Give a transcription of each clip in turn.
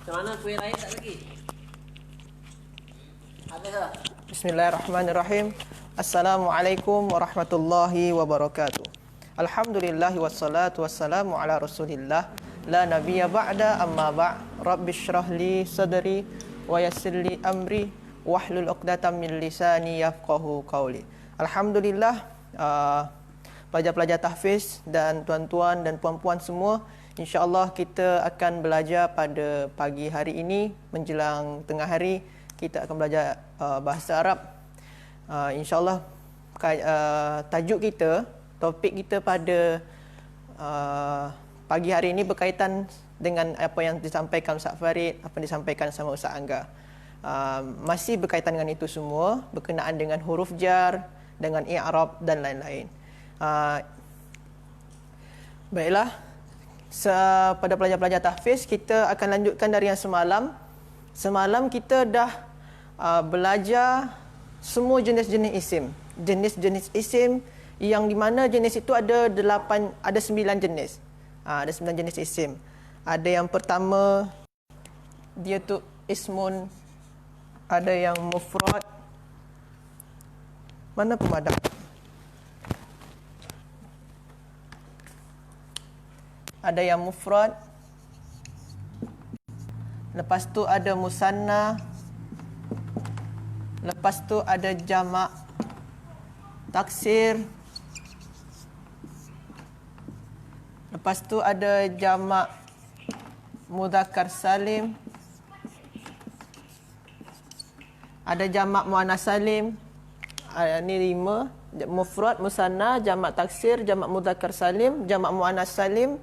Macam mana kuih raya tak lagi? Habis dah. Bismillahirrahmanirrahim. Assalamualaikum warahmatullahi wabarakatuh. Alhamdulillahi wassalatu wassalamu ala rasulillah. La nabiyya ba'da amma ba' Rabbi syrah li sadri wa yassir li amri wahlul 'uqdatam min lisani yafqahu qawli. Alhamdulillah, pelajar-pelajar tahfiz dan tuan-tuan dan puan-puan semua, insya-Allah kita akan belajar pada pagi hari ini menjelang tengah hari. Kita akan belajar bahasa Arab. InsyaAllah tajuk kita, topik kita pada pagi hari ini berkaitan dengan apa yang disampaikan Ustaz Farid, apa yang disampaikan sama Ustaz Angga. Masih berkaitan dengan itu semua, berkenaan dengan huruf jar, dengan i'rab dan lain-lain. Baiklah, pada pelajar-pelajar tahfiz, kita akan lanjutkan dari yang semalam. Semalam kita dah belajar semua jenis-jenis isim. Jenis-jenis isim yang di mana jenis itu ada 9 jenis. Ada 9 jenis isim. Ada yang pertama, dia tu ismun. Ada yang mufrad. Mana pemadam? Ada yang mufrad. Lepas tu ada musanna. Lepas tu ada jamak taksir. Lepas tu ada jamak mudzakkar salim. Ada jamak muannas salim. Ini 5. Mufrad, musanna, jamak taksir, jamak mudzakkar salim, jamak muannas salim,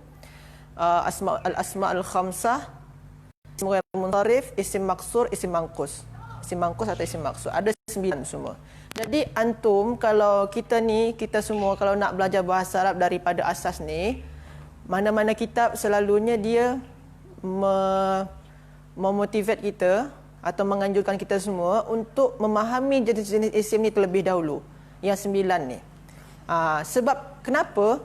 al-asma al-khamsah, isim ghair munsharif, isim maksur, isim mangkus. Isim mangkus atau isim maksur. Ada 9 semua. Jadi antum, kalau kita semua kalau nak belajar bahasa Arab daripada asas ni, mana-mana kitab selalunya dia memotivate kita atau menganjurkan kita semua untuk memahami jenis-jenis isim ni terlebih dahulu. Yang 9 ni. Sebab kenapa?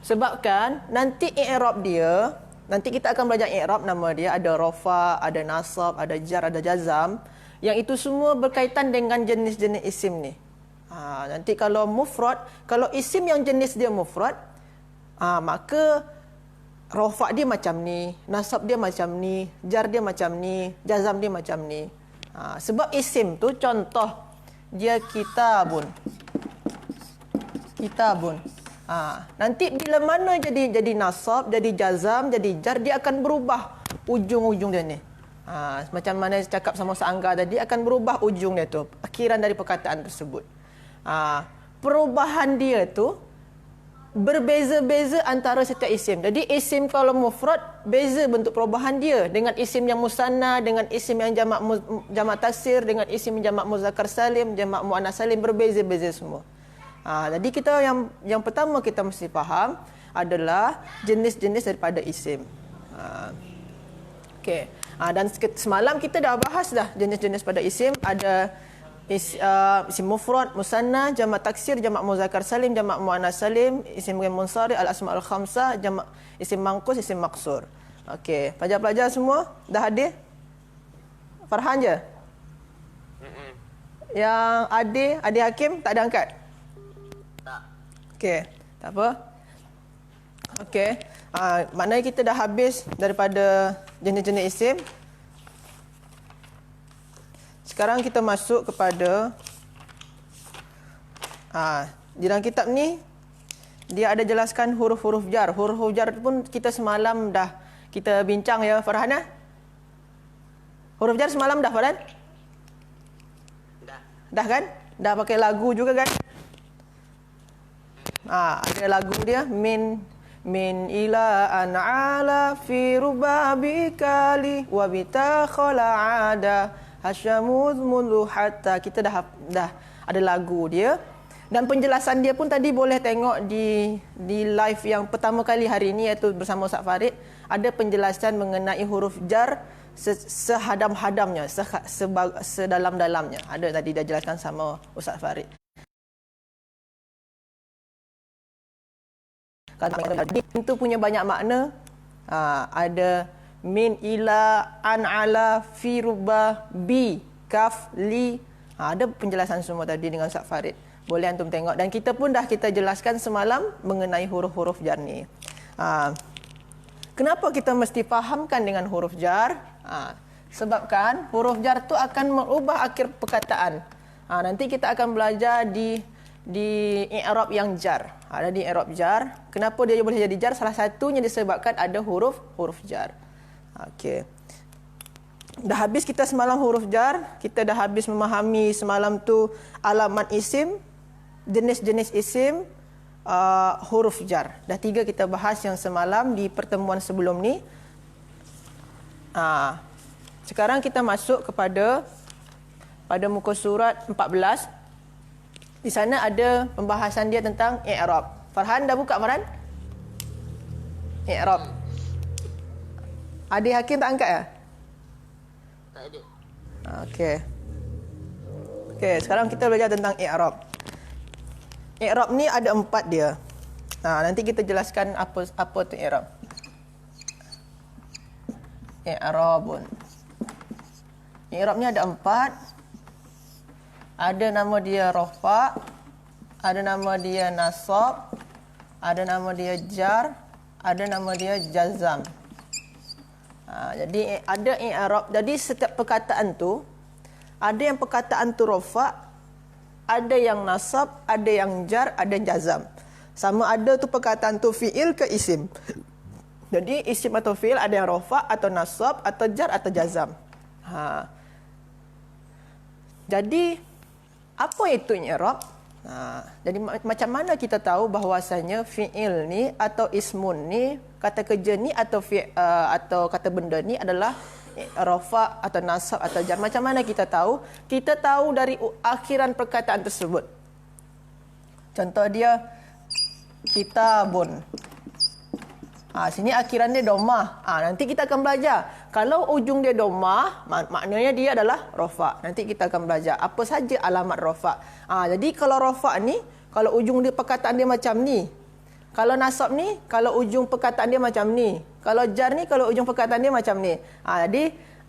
Sebabkan nanti i'rab dia, nanti kita akan belajar i'rab, nama dia ada rafa, ada nasab, ada jar, ada jazam. Yang itu semua berkaitan dengan jenis-jenis isim ni. Nanti kalau mufrad, kalau isim yang jenis dia mufrad, maka rafa dia macam ni, nasab dia macam ni, jar dia macam ni, jazam dia macam ni. Sebab isim tu contoh dia kitabun. Kitabun. Nanti bila mana jadi nasab, jadi jazam, jadi jar, dia akan berubah ujung-ujung dia ni. Macam mana cakap sama Ustaz Angga tadi, akan berubah ujung dia tu, akhiran dari perkataan tersebut. Perubahan dia tu berbeza-beza antara setiap isim. Jadi isim kalau mufrad, beza bentuk perubahan dia dengan isim yang musanna, dengan isim yang jamak taksir, dengan isim yang jamak muzakkar salim, jamak muannas salim, berbeza-beza semua. Jadi kita yang pertama kita mesti faham adalah jenis-jenis daripada isim. Okey. Dan semalam kita dah bahas dah jenis-jenis pada isim. Ada isim mufrad, musanna, jamak taksir, jamak muzakkar salim, jamak muannas salim, isim ghair munsharif, al-asma al-khamsah, jamak isim mangkus, isim maksur. Okey, pelajar-pelajar semua dah hadir? Farhan je? Yang Adi Hakim tak ada angkat? Tak. Okey, tak apa. Okey. Maknanya kita dah habis daripada jenis-jenis isim. Sekarang kita masuk kepada di dalam kitab ni dia ada jelaskan huruf-huruf jar. Huruf-huruf jar pun kita semalam dah kita bincang ya, Farhan. Huruf jar semalam dah, Farhan? Dah kan? Dah pakai lagu juga kan? Ada lagu dia, min ila an ala fi rubabi kali wa bitakhala ada hasyamuz mulu hatta. Kita dah ada lagu dia, dan penjelasan dia pun tadi boleh tengok di live yang pertama kali hari ini, iaitu bersama Ustaz Farid. Ada penjelasan mengenai huruf jar sehadam-hadamnya, sedalam-dalamnya. Ada tadi dah jelaskan sama Ustaz Farid. Itu punya banyak makna. Ada min, ila, an, ala, fi, ruba, bi, kaf, li. Ada penjelasan semua tadi dengan Ustaz Farid. Boleh antum tengok. Dan kita pun dah kita jelaskan semalam mengenai huruf-huruf jar ni. Kenapa kita mesti fahamkan dengan huruf jar? Sebabkan huruf jar tu akan mengubah akhir perkataan. Nanti kita akan belajar di i'rab yang jar. Ada di i'rab jar. Kenapa dia boleh jadi jar? Salah satunya disebabkan ada huruf jar. Okey. Dah habis kita semalam huruf jar, kita dah habis memahami semalam tu alamat isim, jenis-jenis isim, huruf jar. Dah 3 kita bahas yang semalam di pertemuan sebelum ni. Sekarang kita masuk pada muka surat 14. Di sana ada pembahasan dia tentang i'rab. Farhan dah buka, Farhan? I'rab. Adik Hakim tak angkat ya? Tak ada. Okey. Sekarang kita belajar tentang i'rab. I'rab ni ada 4 dia. Nanti kita jelaskan apa tu i'rab. I'rabun. I'rab ni ada 4. Ada nama dia rafa, ada nama dia nasab, ada nama dia jar, ada nama dia jazam. Jadi ada i'rab. Jadi setiap perkataan tu ada yang perkataan tu rafa, ada yang nasab, ada yang jar, ada yang jazam. Sama ada tu perkataan tu fi'il ke isim. Jadi isim atau fi'il ada yang rafa atau nasab atau jar atau jazam. Jadi apa itu i'rab? Jadi macam mana kita tahu bahawasanya fi'il ni atau ismun ni, kata kerja ni atau kata benda ni adalah rafa atau nasab atau jar? Macam mana kita tahu? Kita tahu dari akhiran perkataan tersebut. Contoh dia kitabun. Sini akhiran dia domah. Nanti kita akan belajar. Kalau ujung dia domah, maknanya dia adalah rafa. Nanti kita akan belajar apa saja alamat rafa. Jadi kalau rafa ni, kalau ujung dia perkataan dia macam ni. Kalau nasab ni, kalau ujung perkataan dia macam ni. Kalau jar ni, kalau ujung perkataan dia macam ni. Jadi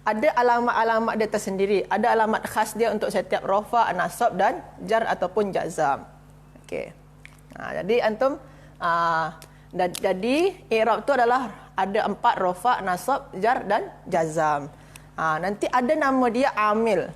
ada alamat-alamat dia tersendiri. Ada alamat khas dia untuk setiap rafa, nasab dan jar ataupun jazam. Okey. Jadi antum jadi i'rab tu adalah ada 4 rafa, nasab, jar dan jazam. Nanti ada nama dia amil.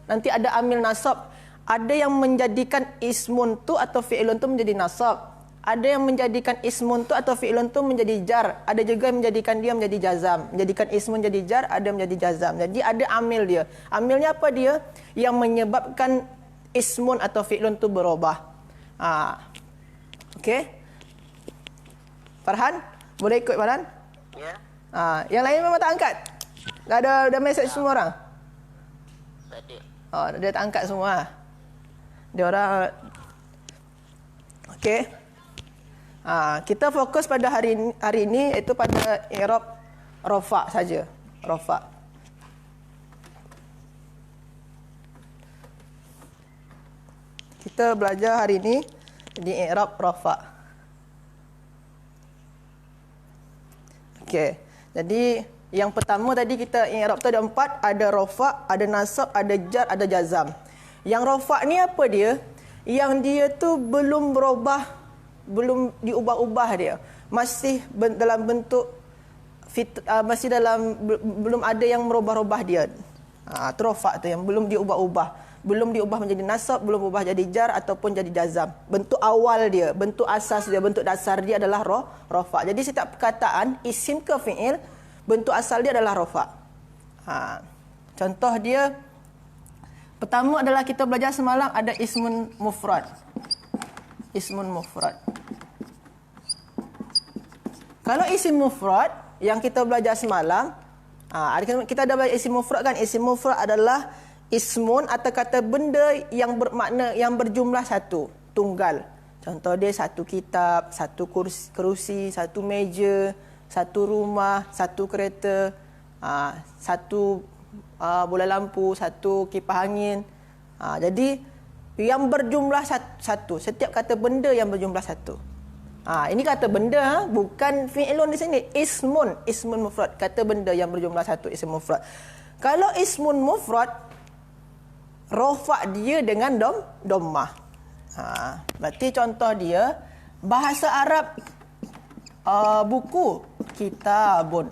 Nanti ada amil nasab. Ada yang menjadikan ismun tu atau fi'ilun tu menjadi nasab. Ada yang menjadikan ismun tu atau fi'ilun tu menjadi jar. Ada juga yang menjadikan dia menjadi jazam. Menjadikan ismun jadi jar, ada menjadi jazam. Jadi ada amil dia. Amilnya apa dia? Yang menyebabkan ismun atau fi'ilun tu berubah. Okey. Farhan, boleh ikut Farhan? Ya. Yang lain memang tak angkat. Dah ada mesej semua orang. Tak ada. Dia tak angkat semua. Dia orang. Okey. Kita fokus pada hari ini iaitu pada i'rab rafa saja. Rafa. Kita belajar hari ini di i'rab rafa. Okey. Jadi yang pertama tadi kita i'rab tu ada 4, ada rafa, ada nasab, ada jar, ada jazam. Yang rafa ni apa dia? Yang dia tu belum berubah, belum diubah-ubah dia. Masih dalam bentuk belum ada yang merubah-ubah dia. Tu rafa tu yang belum diubah-ubah. Belum diubah menjadi nasab, belum ubah jadi jar ataupun jadi jazam. Bentuk awal dia, bentuk asas dia, bentuk dasar dia adalah rafa. Jadi setiap perkataan isim ke fi'il, bentuk asal dia adalah rafa. Contoh dia pertama adalah kita belajar semalam ada ismun mufrad. Ismun mufrad. Kalau isim mufrad yang kita belajar semalam, kita ada belajar isim mufrad kan? Isim mufrad adalah ismun atau kata benda yang bermakna yang berjumlah satu, tunggal. Contoh dia satu kitab, satu kerusi, satu meja, satu rumah, satu kereta, satu bola lampu, satu kipas angin. Jadi yang berjumlah satu, setiap kata benda yang berjumlah satu. Ini kata benda, bukan fi'lun di sini. Ismun mufrad. Kata benda yang berjumlah satu, ism mufrad. Kalau ismun mufrad, rofa' dia dengan dommah. Berarti contoh dia, bahasa Arab, buku, kitabun.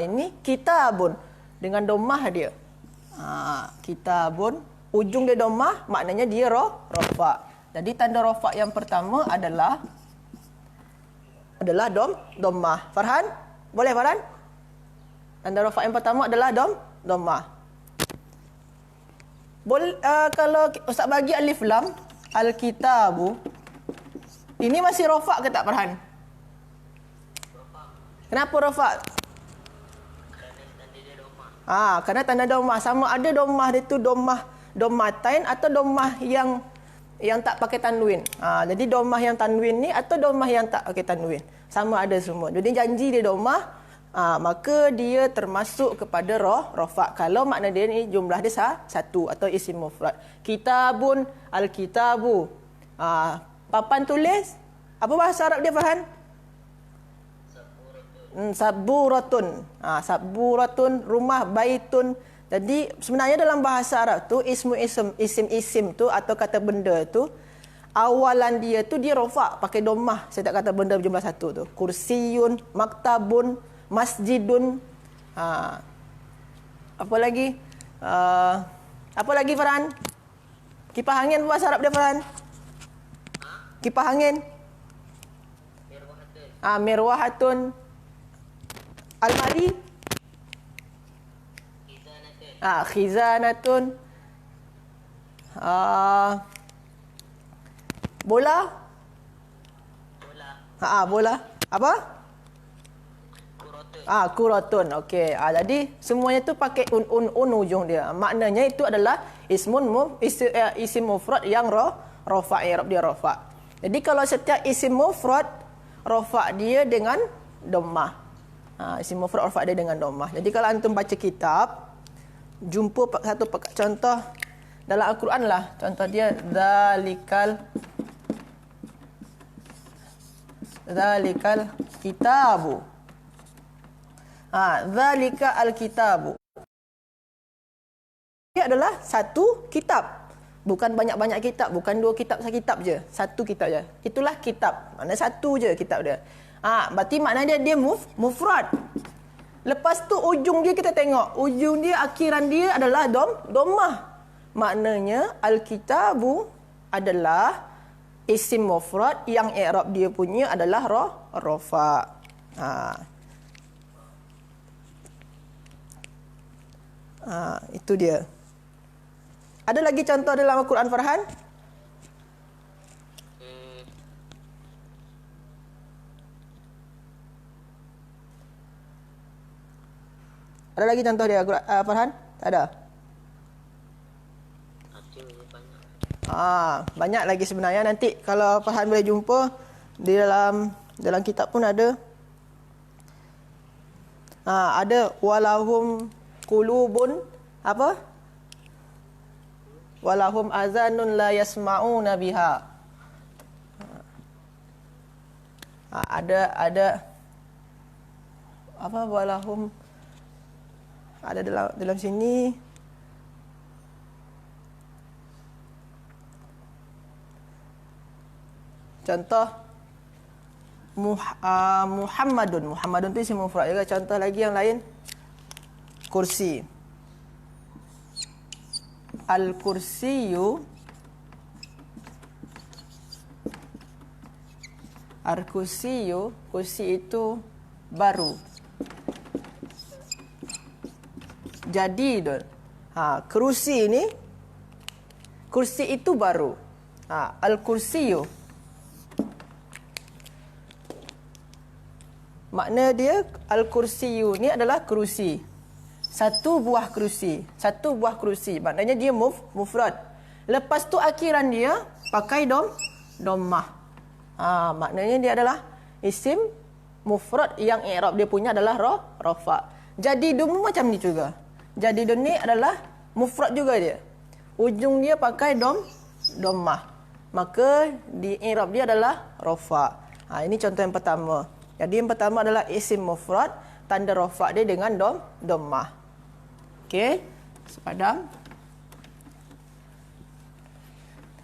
Ini kitabun dengan dommah dia. Kitabun, ujung dia dommah, maknanya dia rofa'. Jadi tanda rofa' yang pertama adalah dommah. Farhan? Boleh Farhan? Tanda rofa' yang pertama adalah dommah. Kalau Ustaz bagi alif lam, al-kitabu, ini masih rofa' ke tak Farhan? Kenapa rofa'? Kerana tanda dommah. Sama ada dommah dia tu dommatain atau dommah yang tak pakai tanwin. Jadi dommah yang tanwin ni atau dommah yang tak pakai tanwin. Sama ada semua. Jadi janji dia dommah, maka dia termasuk kepada rofa'. Kalau makna dia ni jumlah dia satu atau isim mufrad. Kitabun, al-kitabu. Papan tulis, apa bahasa Arab dia Farhan? Saburatun. Saburatun, rumah, baitun. Jadi sebenarnya dalam bahasa Arab tu isim tu atau kata benda tu awalan dia tu dia rofa' pakai dommah. Saya tak kata benda berjumlah satu tu. Kursiyun, maktabun, masjidun. Apa lagi? Apa lagi Farhan? Kipas angin bahasa Arab dia Farhan? Kipas angin. Mirwahatun. Almari. Khizanatun. Bola. Bola. Apa? Kuratun. Okey. Jadi semuanya tu pakai un ujung dia. Maknanya itu adalah isim mufrad yang rofa', i'rab dia rofa'. Jadi kalau setiap isim mufrad rofa' dia dengan dommah. Isim mufrad rofa' dia dengan dommah. Jadi kalau antum baca kitab, jumpa satu contoh dalam Al-Quran lah. Contoh dia zalikal kitabu. Zalika al-kitabu. Dia adalah satu kitab. Bukan banyak-banyak kitab, bukan dua kitab, satu kitab je. Satu kitab je. Itulah kitab. Maknanya satu je kitab dia. Berarti maknanya dia mufrad. Lepas tu ujung dia kita tengok. Ujung dia, akhiran dia adalah dommah. Maknanya al-kitabu adalah isim mufrad yang i'rab dia punya adalah rofa'. Itu dia. Ada lagi contoh dalam Al-Quran Farhan? Ada lagi contoh dia Farhan? Tak ada? Banyak lagi sebenarnya. Nanti kalau Farhan boleh jumpa di dalam kitab pun ada. Ada walahum qulubun apa? Walahum azanun la yasma'una biha. Ada apa walahum ada dalam sini. Contoh Muhammadun tu isim mufrad juga. Contoh lagi yang lain. Kursi. Al-kursiyu. Al-kursiyu, kursi itu baru. Jadidun. Kursi ini, kursi itu baru. Al-kursiyu. Makna dia al-kursiyu ni adalah kerusi. Satu buah kerusi. Satu buah kerusi. Maknanya dia mufrad. Lepas tu akhiran dia pakai dommah. Maknanya dia adalah isim mufrad yang i'rab dia punya adalah rafa'. Jadidun macam ni juga. Jadidun ni adalah mufrad juga dia. Ujung dia pakai dommah. Maka di i'rab dia adalah rafa'. Ini contoh yang pertama. Jadi yang pertama adalah isim mufrad, tanda rafa' dia dengan dhammah. Okey, sepadam.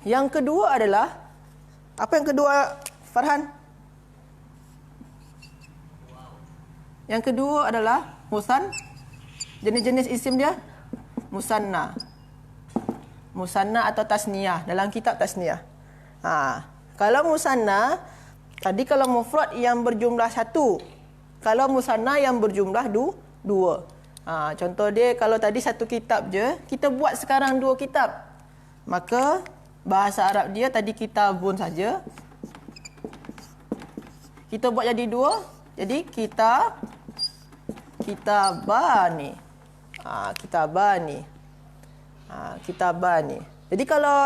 Yang kedua adalah, apa yang kedua, Farhan? Yang kedua adalah jenis-jenis isim dia musanna. Musanna atau tasniyah, dalam kitab tasniyah. Kalau musanna, tadi kalau mufrad yang berjumlah satu. Kalau musanna yang berjumlah dua. Contoh dia, kalau tadi satu kitab je, kita buat sekarang 2 kitab. Maka bahasa Arab dia tadi kitabun saja. Kita buat jadi 2. Jadi kitabani. Kitabani. Jadi kalau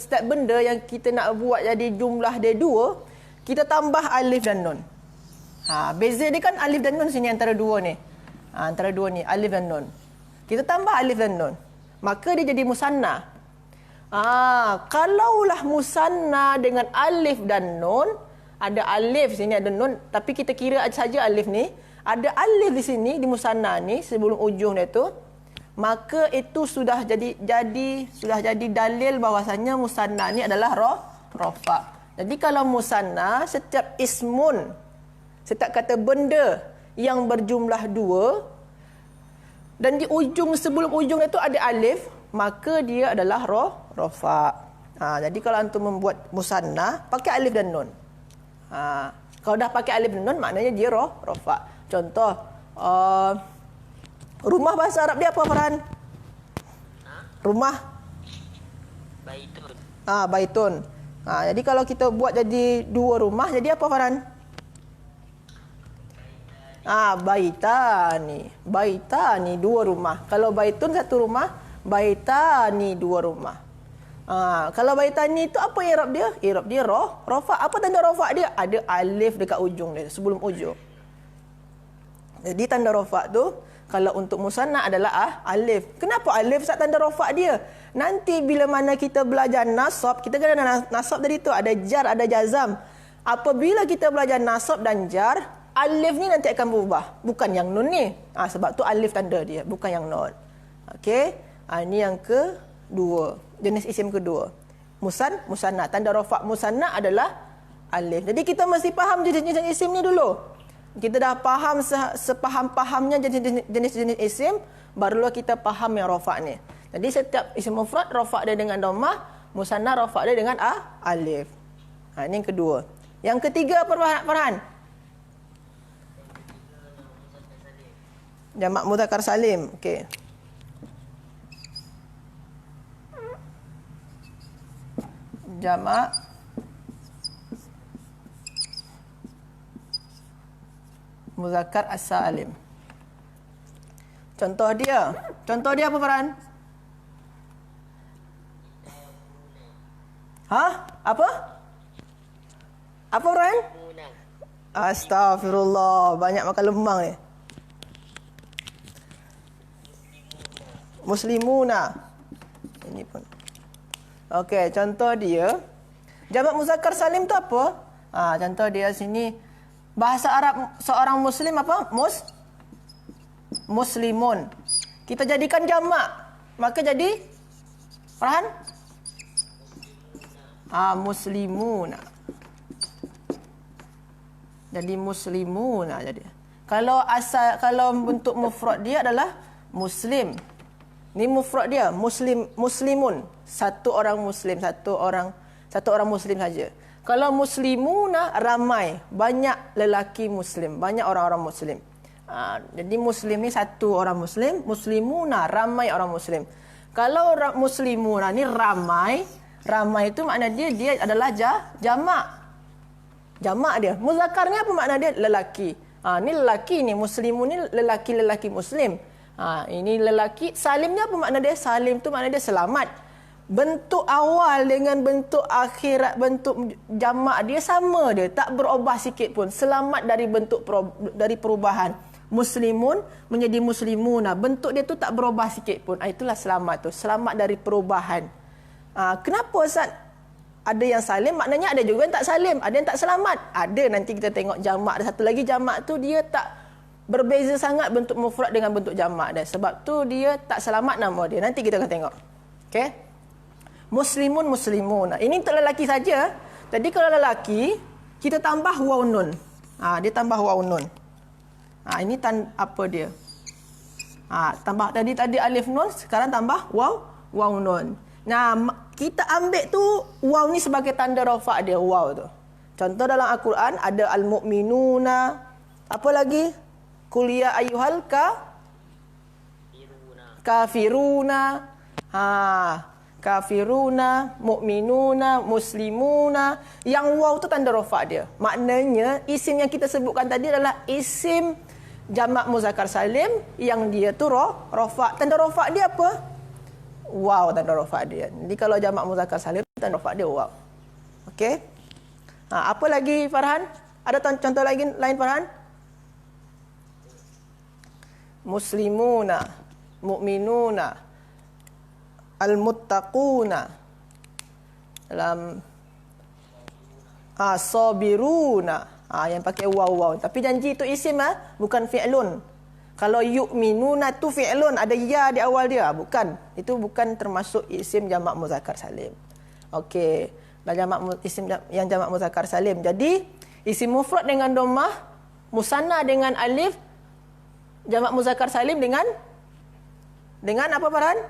setiap benda yang kita nak buat jadi jumlah dia 2, kita tambah alif dan nun. Beza dia kan alif dan nun sini antara 2 ni. Antara 2 ni alif dan nun. Kita tambah alif dan nun, maka dia jadi musanna. Kalaulah musanna dengan alif dan nun, ada alif sini ada nun, tapi kita kira saja alif ni, ada alif di sini di musanna ni sebelum ujung dia tu, maka itu sudah jadi dalil bahwasanya musanna ni adalah rafa'. Jadi kalau musanna, setiap ismun, setiap kata benda yang berjumlah 2 dan di ujung sebelum ujung itu ada alif, maka dia adalah rafa'. Jadi kalau antum membuat musanna pakai alif dan nun. Kalau dah pakai alif dan nun, maknanya dia rafa'. Contoh, rumah bahasa Arab dia apa, Farhan? Rumah? Baitun. Baitun. Jadi kalau kita buat jadi 2 rumah, jadi apa, Farhan? Baitani. Baitani 2 rumah. Kalau baitun 1 rumah, baitani 2 rumah. Kalau baitani itu apa i'rab dia? I'rab dia rafa'. Apa tanda rafa' dia? Ada alif dekat ujung dia, sebelum ujung. Jadi tanda rafa' tu kalau untuk musanna adalah alif. Kenapa alif saat tanda rafa' dia? Nanti bila mana kita belajar nasab, kita kan ada nasab tadi tu, ada jar, ada jazam. Apabila kita belajar nasab dan jar, alif ni nanti akan berubah, bukan yang nun ni. Sebab tu alif tanda dia, bukan yang nun. Okey. Ini yang kedua, jenis isim kedua. Musanna, tanda rafa' musanna adalah alif. Jadi kita mesti faham jenis-jenis isim ni dulu. Kita dah faham sepaham-pahamnya jenis-jenis isim, barulah kita faham yang rafa' ni. Jadi setiap isim mufrad rafa' dia dengan dhammah, musanna rafa' dia dengan alif. Ini yang kedua. Yang ketiga apa, Farhan? Jamak mudzakkar salim. Okey. Jamak mudzakkar as-salim. Contoh dia apa, Farhan? Apa? Apa, Farhan? Astaghfirullah, banyak makan lemang ni. Muslimuna. Ini pun. Okey, contoh dia. Jamak muzakkar salim tu apa? Contoh dia sini. Bahasa Arab seorang muslim apa? Muslimun. Kita jadikan jamak, maka jadi Farhan? Muslimuna. Jadi muslimuna jadi. Kalau bentuk mufrad dia adalah muslim. Ni mufrad dia muslimun. Satu orang muslim muslim saja. Kalau muslimuna ramai, banyak lelaki muslim, banyak orang-orang muslim. Jadi muslim ni satu orang muslim, muslimuna ramai orang muslim. Kalau muslimuna ni ramai itu makna dia adalah jamak. Jamak dia. Muzakkar ni apa makna dia? Lelaki. Ni lelaki ni, muslimun ni lelaki-lelaki muslim. Ini lelaki. Salim ni apa makna dia? Salim tu makna dia selamat. Bentuk awal dengan bentuk akhirat, bentuk jamak dia sama dia, tak berubah sikit pun. Selamat dari dari perubahan. Muslimun menjadi muslimuna, bentuk dia tu tak berubah sikit pun. Itulah selamat tu, selamat dari perubahan. Kenapa Ustaz ada yang salim, maknanya ada juga yang tak salim. Ada yang tak selamat. Ada, nanti kita tengok jamak. Ada satu lagi jamak tu dia tak berbeza sangat bentuk mufrad dengan bentuk jamak dia. Sebab tu dia tak selamat nama dia. Nanti kita akan tengok. Okey. Muslimun, muslimun. Ini untuk lelaki saja. Jadi kalau lelaki, kita tambah waw nun. Dia tambah waw nun. Ini apa dia? Tambah tadi alif nun, sekarang tambah waw nun. Nah, kita ambil tu waw ni sebagai tanda rafa' dia, waw tu. Contoh dalam Al-Quran ada al-mu'minuna, apa lagi? Qul ya ayyuhal kafiruna. Kafiruna, mu'minuna, muslimuna. Yang waw tu tanda rafa' dia. Maknanya isim yang kita sebutkan tadi adalah isim jamak muzakkar salim yang dia tu rafa'. Tanda rafa' dia apa? Waw, tanda rafa' dia. Jadi kalau jamak muzakkar salim tanda rafa' dia waw. Okey. Apa lagi Farhan? Ada contoh lagi lain Farhan? Muslimuna, mu'minuna, al-muttaquna. Dalam sabiruna. Yang pakai waw. Tapi janji itu isim bukan fi'lun. Kalau yu'minuna tu fi'lun, ada ya di awal dia. Bukan. Itu bukan termasuk isim jamak muzakkar salim. Okey. Isim yang jamak muzakkar salim. Jadi, isim mufrad dengan dhammah, musanna dengan alif, jamak muzakkar salim dengan apa Farhan?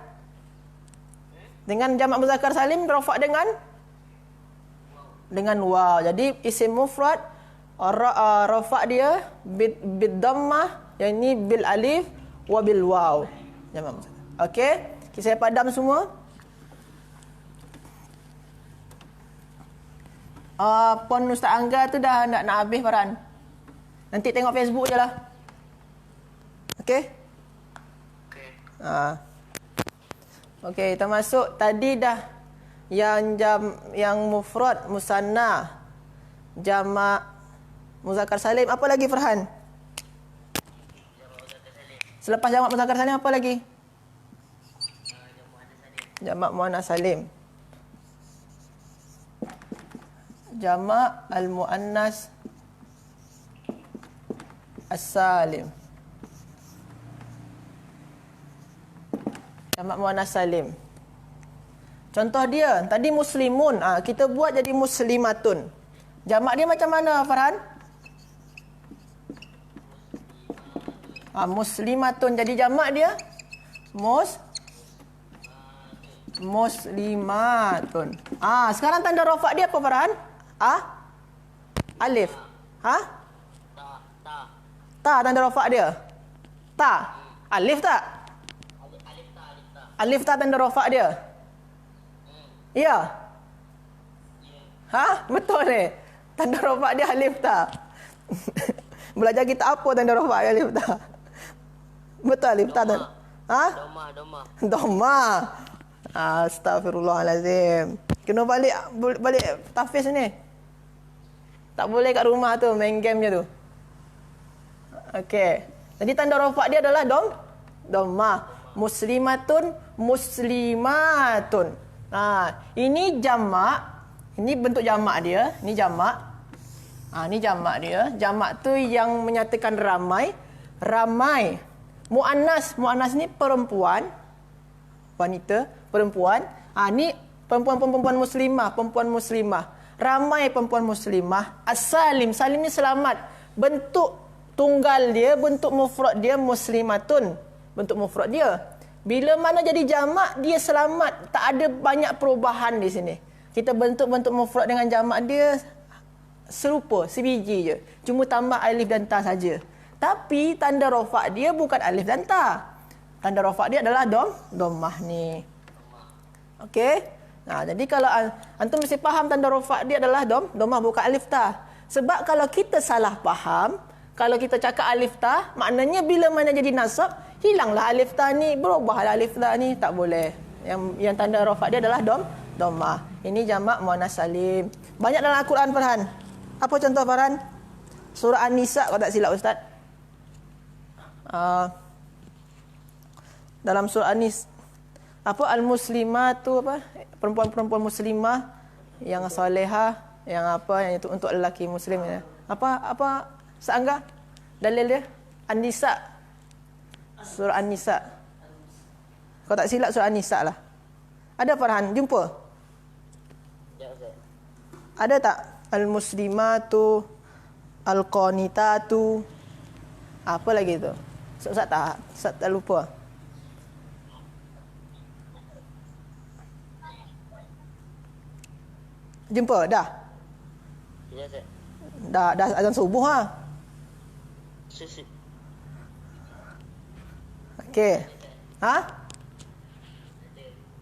Dengan jamak muzakkar salim rafa' dengan waw. Jadi, isim mufrad rafa' dia bid dhammah, yang ini bil alif wa bil waw. Okey, saya padam semua. Pon Ustaz Angga tu dah nak habis Farhan. Nanti tengok Facebook je lah. Okey? Okey, kita masuk tadi dah yang mufrad, musanna, jamak muzakkar salim. Apa lagi Farhan? Selepas jamak muzakkar salim apa lagi? Jamak muannas salim. Jamak al-muannas as-salim. Jamak muannas salim. Contoh dia, tadi muslimun, kita buat jadi muslimatun. Jamak dia macam mana Farhan? Muslimatun. Jadi jamak dia muslimatun. Sekarang tanda rafa' dia apa Farhan? Alif. Ta tanda rafa' dia. Ta. Alif tak? Alif ta tanda rafa' dia. Ya. Betul ni. Tanda rafa' dia alif ta. Belajar kita apa tanda rafa' dia alif ta? Betul alif ta. Dhamma. Astaghfirullahalazim. Kena balik tahfiz ni. Tak boleh kat rumah tu main game je tu. Okey. Jadi tanda rafa' dia adalah dhammah. Muslimatun, muslimatun. Ini jamak. Ini bentuk jamak dia. Ini jamak. Ini jamak dia. Jamak tu yang menyatakan ramai. Ramai. Muannas ni perempuan, wanita, perempuan. Ni perempuan muslimah. Ramai perempuan muslimah. As-salim, salim ni selamat. Bentuk tunggal dia, bentuk mufrad dia muslimatun. Bentuk mufrad dia. Bila mana jadi jamak, dia selamat. Tak ada banyak perubahan di sini. Kita bentuk-bentuk mufrad dengan jamak dia serupa, sebiji je. Cuma tambah alif dan ta saja. Tapi tanda rafa' dia bukan alif dan ta. Tanda rafa' dia adalah dhammah ni. Okey? Jadi kalau antum mesti faham tanda rafa' dia adalah dhammah bukan alif ta. Sebab kalau kita salah faham, kalau kita cakap alif ta, maknanya bila mana jadi nasab, hilanglah alif ta ni, berubahlah alif ta ni, tak boleh. Yang tanda rafa' dia adalah dhammah. Ini jamak muannas salim. Banyak dalam Al-Quran Farhan. Apa contoh Farhan? Surah An-Nisa kalau tak silap Ustaz. Dalam surah An-Nisa apa al-muslimatu apa? Perempuan-perempuan muslimah Yang solehah, yang apa, yang itu untuk lelaki muslim ya. Apa seangga dalil dia? An-Nisa. Surah An-Nisa. Kalau tak silap surah An-Nisa lah. Ada Farhan, jumpa? Ya, Ustaz. Ada tak? Al-muslimatu, al-qanitatu. Apa lagi tu? Ustaz tak lupa. Jumpa dah. Ya, Ustaz. Dah azan subuh ha. Susu. Okey. Ha?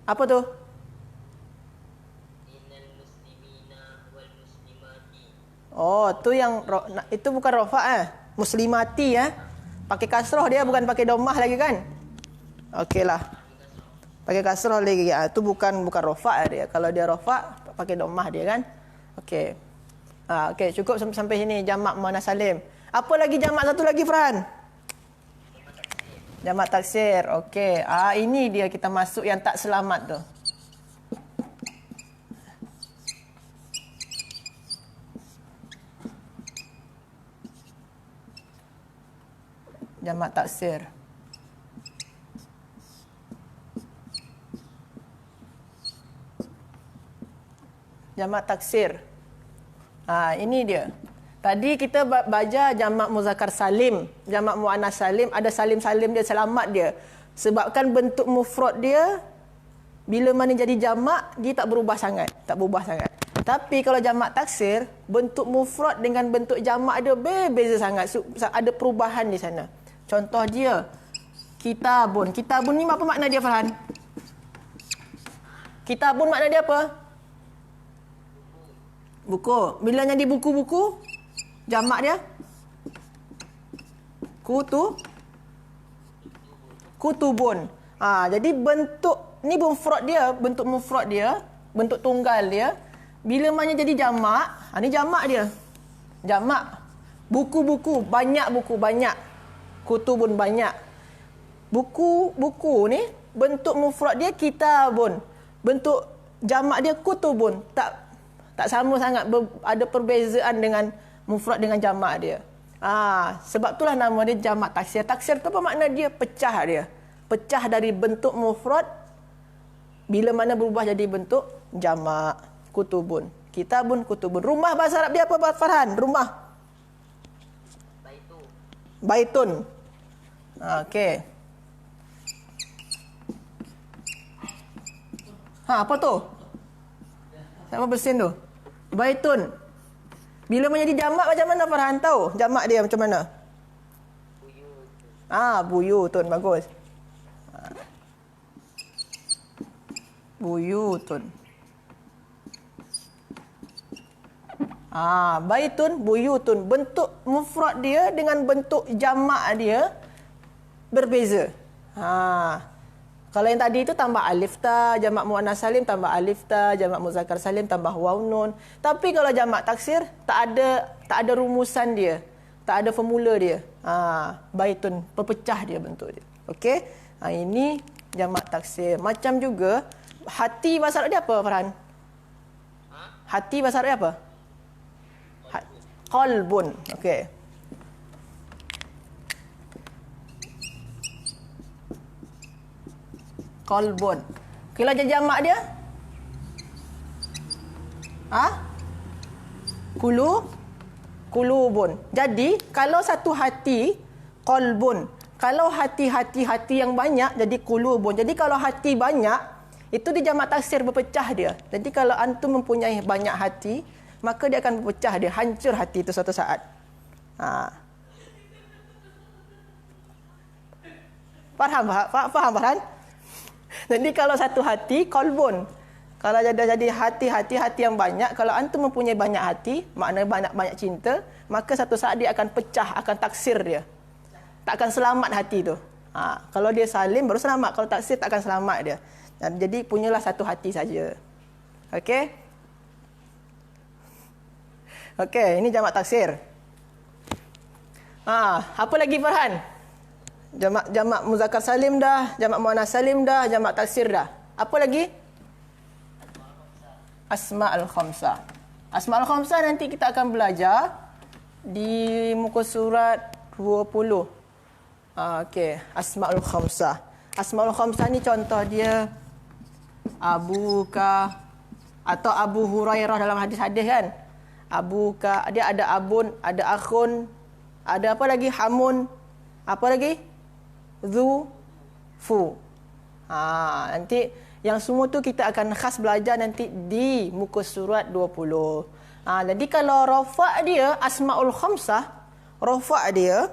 Apa tu? Innal muslimina wal muslimati. Oh, tu yang itu bukan rafa Muslimati Pakai kasrah dia, bukan pakai dhammah lagi kan? Okeylah. Pakai kasrah lagi. Itu bukan rafa dia. Kalau dia rafa pakai dhammah dia kan? Okey. Okey, cukup sampai sini jamak muannas salim. Apa lagi jamak satu lagi Farhan? Jamak taksir. Okey. Ini dia kita masuk yang tak selamat tu. Jamak taksir. Jamak taksir. Ini dia. Tadi kita baca jamak muzakkar salim, jamak muannas salim, ada salim-salim dia, selamat dia. Sebabkan bentuk mufrad dia bila mana jadi jamak dia tak berubah sangat, Tapi kalau jamak taksir, bentuk mufrad dengan bentuk jamak dia berbeza sangat, ada perubahan di sana. Contoh dia kitabun. Kitabun ni apa makna dia Farhan? Kitabun makna dia apa? Buku. Bila jadi buku-buku, jamak dia? Kutubun. Jadi bentuk ni bentuk mufrad dia, bentuk tunggal dia. Bila mana jadi jamak, ni jamak dia. Jamak. Buku-buku, banyak buku, banyak. Kutubun, banyak. Buku ni bentuk mufrad dia kitabun. Bentuk jamak dia kutubun. Tak sama sangat, ada perbezaan dengan mufrad dengan jamak dia. Sebab itulah nama dia jamak taksir. Taksir tu apa makna dia? Pecah dia. Pecah dari bentuk mufrad bila mana berubah jadi bentuk jamak. Kutubun. Kitabun, kutubun. Rumah bahasa Arab dia apa Farhan? Rumah. Baitun. Okey. Apa tu? Siapa bersin tu? Baitun. Bila menjadi jamak macam mana Farhan tahu? Jamak dia macam mana? Buyutun. Bagus. Buyutun. Baitun, buyutun. Bentuk mufrad dia dengan bentuk jamak dia berbeza. Kalau yang tadi itu tambah alif ta, jamak muannas salim tambah alif ta, jamak muzakkar salim tambah waw nun. Tapi kalau jamak taksir tak ada rumusan dia, tak ada formula dia. Baitun, berpecah dia bentuk dia. Okey? Ini jamak taksir. Macam juga hati bahasa Arab dia apa Farhan? Hati bahasa Arab dia apa? Qalbun. Okey. Qalbun. Kalau jadi jamak dia? Kulubun. Jadi, kalau satu hati, qalbun. Kalau hati yang banyak, jadi kulubun. Jadi, kalau hati banyak, itu di jamak taksir berpecah dia. Jadi, kalau antum mempunyai banyak hati, maka dia akan berpecah dia. Hancur hati itu suatu saat. Faham Farhan? Jadi kalau satu hati, qalbun. Kalau jadi hati yang banyak, kalau antum mempunyai banyak hati, maknanya banyak cinta, maka satu saat dia akan pecah, akan taksir dia. Tak akan selamat hati tu. Kalau dia salim baru selamat, kalau taksir tak akan selamat dia. Jadi punyalah satu hati saja. Okey? Okey, ini jamak taksir. Apa lagi Farhan? Jamak muzakkar salim dah, jamak muannas salim dah, jamak taksir dah. Apa lagi? Asma'ul Khamsah. Asma'ul Khamsah nanti kita akan belajar di muka surat 20. Okey, Asma'ul Khamsah. Asma'ul Khamsah ni contoh dia Abuka atau Abu Hurairah dalam hadis-hadis kan. Abuka, dia ada abun, ada akhun, ada apa lagi? Hamun. Apa lagi? Zu, fu. Nanti yang semua tu kita akan khas belajar nanti di muka surat 20. Jadi kalau rafa' dia, Asma'ul Khamsah, rafa' dia,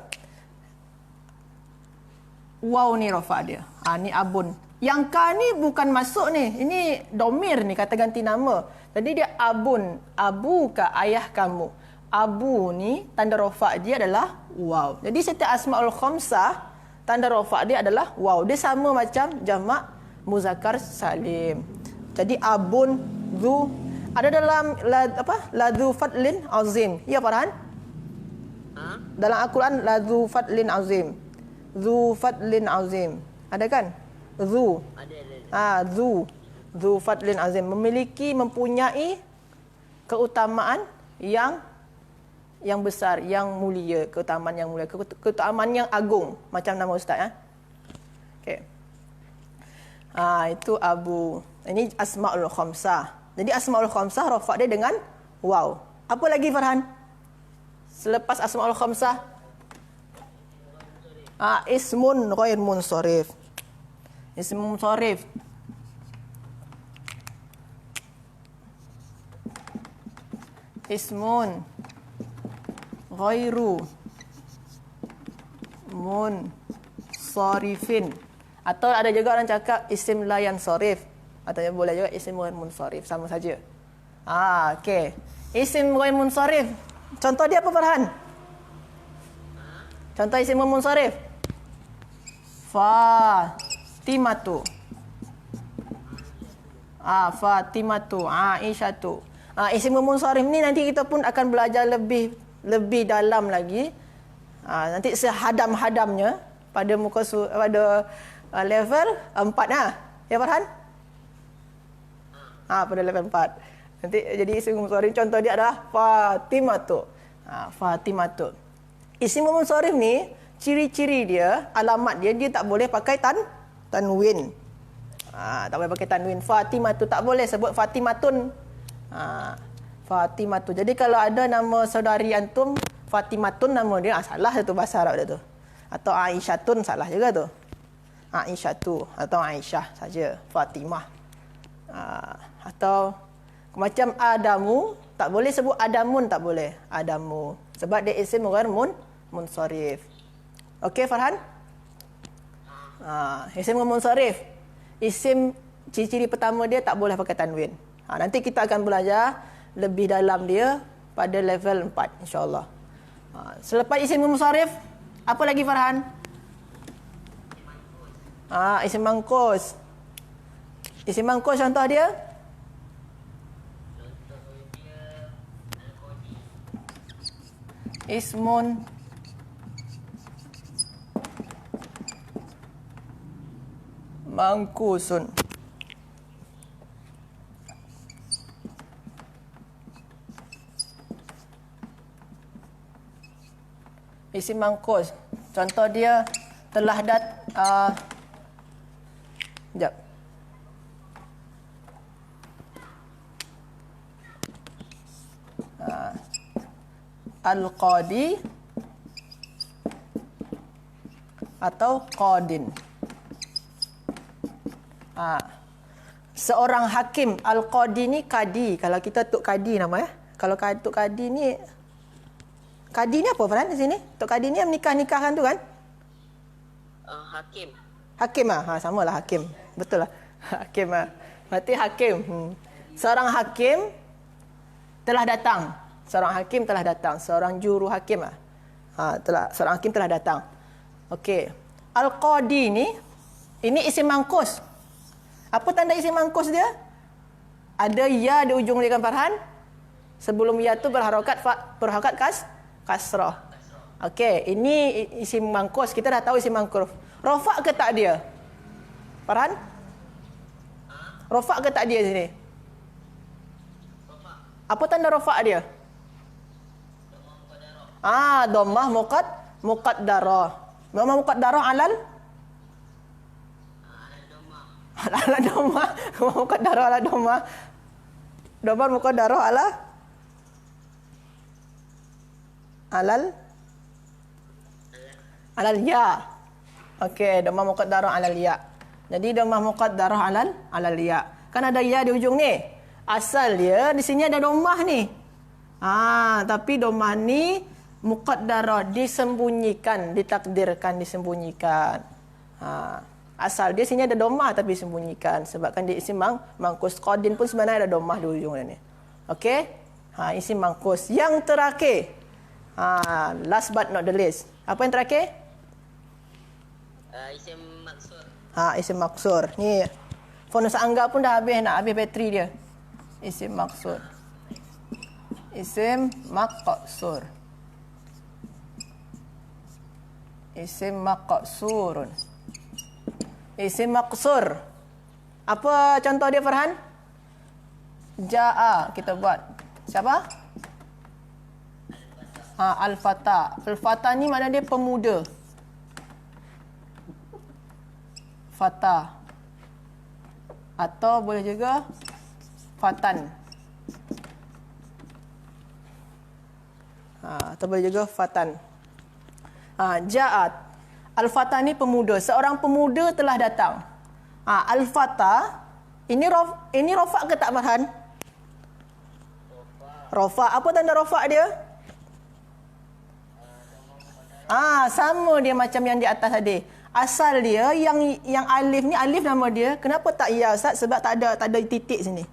waw ni rafa' dia. Ni abun. Yang ka ni bukan masuk ni. Ini domir ni, kata ganti nama. Jadi dia abun. Abu ka, ayah kamu. Abu ni, tanda rafa' dia adalah waw. Jadi setiap Asma'ul Khamsah, tanda rafa' dia adalah waw. Dia sama macam jamak muzakkar salim. Jadi abun, zu, ada dalam ladzu fadlin azim. Ya Farhan? Dalam Al-Quran ladzu fadlin azim. Zu fadlin azim. Ada kan? Zu. Ada. Zu fadlin azim, mempunyai keutamaan yang besar, yang mulia, keutamaan yang mulia, keutamaan yang agung, macam nama ustaz Okey. Itu Abu. Ini Asma'ul Khamsah. Jadi Asma'ul Khamsah rafa' dia dengan waw. Apa lagi Farhan? Selepas Asma'ul Khamsah? Ismun ghair munsharif. Ismun munsharif. Ismun ghairu munsharifin. Atau ada juga orang cakap isim la yansharif. Atau boleh juga isim ghair munsharif, sama saja. Okey. Isim ghair munsharif. Contoh dia apa Farhan? Contoh isim ghair munsharif. Fatimatu. Fatimatu, Aisyatu. Isim ghair munsharif ni nanti kita pun akan belajar lebih dalam lagi. Nanti sehadam-hadamnya pada pada level 4 ya Farhan? Pada level 4. Nanti jadi isim munsharif contoh dia adalah Fatimatu. Fatimatu. Isim munsharif ni ciri-ciri dia, alamat dia tak boleh pakai tanwin. Tak boleh pakai tanwin. Fatimatu tak boleh sebut Fatimatun. Fatimatu. Jadi kalau ada nama saudari antum Fatimatun nama dia, salah satu bahasa Arab dia tu. Atau Aisyatun salah juga tu. Aisyatu atau Aisyah saja. Fatimah. Atau macam Adamu, tak boleh sebut Adamun, tak boleh. Adamu. Sebab dia isim ghair munsharif. Okey Farhan? Isim ghair munsharif. Isim ciri-ciri pertama dia tak boleh pakai tanwin. Nanti kita akan belajar lebih dalam dia pada level 4 insya-Allah. Selepas isim munsharif, apa lagi Farhan? Isim mangkus. Isim mangkus contoh dia? Ismun mangkusun. Isim mangkus. Contoh dia telah sekejap. Al-Qadi atau Qadin. Seorang hakim. Al-Qadi ni kadi. Kalau kita Tok Kadi nama Kalau Tok Kadi ni, Kadi ni apa Farhan di sini? Tok Kadi ni yang menikah-nikahkan tu kan? Hakim. Hakim samalah hakim. Betul lah. Hakim Berarti hakim. Seorang hakim telah datang. Seorang hakim telah datang. Seorang juru hakim seorang hakim telah datang. Okey. Al-Qadi ni, ini isim mangkus. Apa tanda isim mangkus dia? Ada ya di ujung dia kan Farhan? Sebelum ya tu berharakat kasrah. Okey, ini isim mangkus. Kita dah tahu isim mangkus. Rafa' ke tak dia? Farhan? Rafa' ke tak dia sini? Apa tanda rafa' dia? Dhammah muqaddarah. Dhammah muqaddarah alal ala dhammah. Dhammah muqaddarah ala dhammah. Dhammah muqaddarah ala alal ya. Okey, dhammah muqaddarah alal ya. Jadi dhammah muqaddarah alal ya. Kan ada ya di ujung ni. Asal dia di sini ada dhammah ni. Tapi dhammah ni muqaddarah, disembunyikan, ditakdirkan disembunyikan. Asal dia sini ada dhammah tapi disembunyikan sebabkan dia isim mangkus. Qadin pun sebenarnya ada dhammah di ujung ni. Okey? Isim mangkus. Yang terakhir. Last but not the least. Apa yang terakhir? Isim maksur. Isim maksur. Ni Fonus Angga pun dah habis, nak habis bateri dia. Isim maksur. Isim maqsur. Isim maqsurun. Isim maqsur. Apa contoh dia, Farhan? Ja'a kita buat. Siapa? Al-Fata. Al-Fata ni makna dia pemuda. Fata. Atau boleh juga Fatan. Atau boleh juga Fatan. Ja'at. Al-Fata ni pemuda. Seorang pemuda telah datang. Al-Fata. Ini rofa' ke tak, Farhan? Rofa'. Apa tanda rofa' dia? Sama dia macam yang di atas tadi. Asal dia yang alif ni, alif nama dia. Kenapa tak ya, Ustaz? Sebab tak ada titik sini.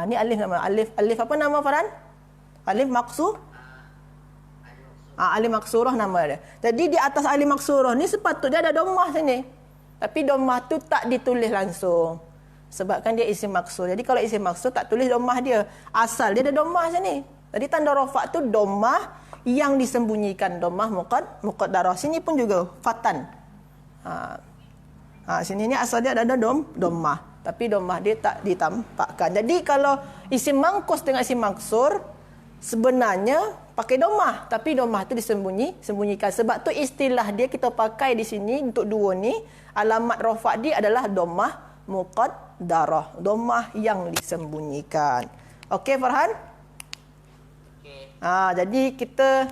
Ni alif nama. Alif apa nama, Farhan? Alif maksur? Alif maksurah nama dia. Jadi di atas alif maksurah ni sepatutnya ada dhammah sini. Tapi dhammah tu tak ditulis langsung. Sebabkan dia isim maksur. Jadi kalau isim maksur tak tulis dhammah dia. Asal dia ada dhammah sini. Jadi tanda rafa' tu dhammah yang disembunyikan. Dhammah muqaddarah. Sini pun juga fatan. Sini ni asal dia ada dhammah. Tapi dhammah dia tak ditampakkan. Jadi kalau isim mangkus dengan isim maksur sebenarnya pakai dhammah, tapi dhammah tu disembunyikan. Sebab tu istilah dia kita pakai di sini untuk dua ni, alamat rafa' dia adalah dhammah muqaddarah, dhammah yang disembunyikan. Okey, Farhan? Okey. Jadi kita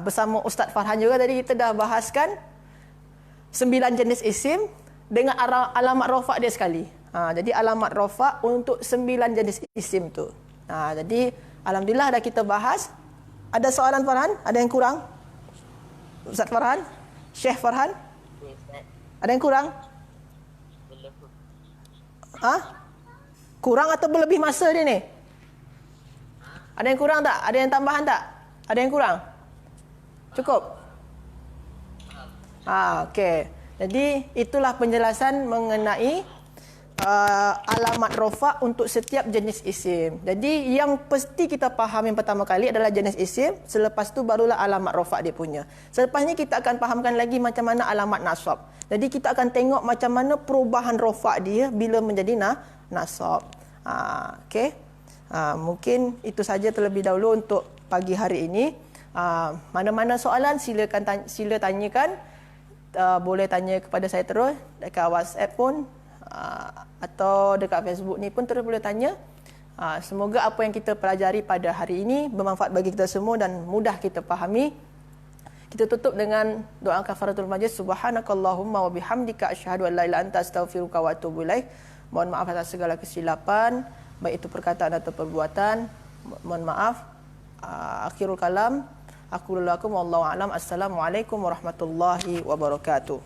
bersama Ustaz Farhan juga tadi kita dah bahaskan 9 jenis isim dengan alamat rafa' dia sekali. Jadi alamat rafa' untuk 9 jenis isim tu. Jadi alhamdulillah dah kita bahas. Ada soalan, Farhan? Ada yang kurang? Ustaz Farhan? Syekh Farhan? Ada yang kurang? Belum. Kurang atau berlebih masa dia ni? Ada yang kurang tak? Ada yang tambahan tak? Ada yang kurang? Cukup? Okey. Jadi itulah penjelasan mengenai alamat rafa' untuk setiap jenis isim. Jadi yang pasti kita faham yang pertama kali adalah jenis isim, selepas tu barulah alamat rafa' dia punya. Selepas ni kita akan fahamkan lagi macam mana alamat nasab. Jadi kita akan tengok macam mana perubahan rafa' dia bila menjadi nasab. Okey. Mungkin itu saja terlebih dahulu untuk pagi hari ini. Mana-mana soalan sila tanyakan. Boleh tanya kepada saya terus dekat WhatsApp pun. Atau dekat Facebook ni pun terus boleh tanya. Semoga apa yang kita pelajari pada hari ini bermanfaat bagi kita semua dan mudah kita fahami. Kita tutup dengan doa kafaratul majlis. Subhanakallahumma wa bihamdika asyhadu an la ilaha illa anta astaghfiruka wa atubu ilaik. Mohon maaf atas segala kesilapan, baik itu perkataan atau perbuatan. Mohon maaf. Akhirul kalam. Aku lakum wallahu alam. Assalamualaikum warahmatullahi wabarakatuh.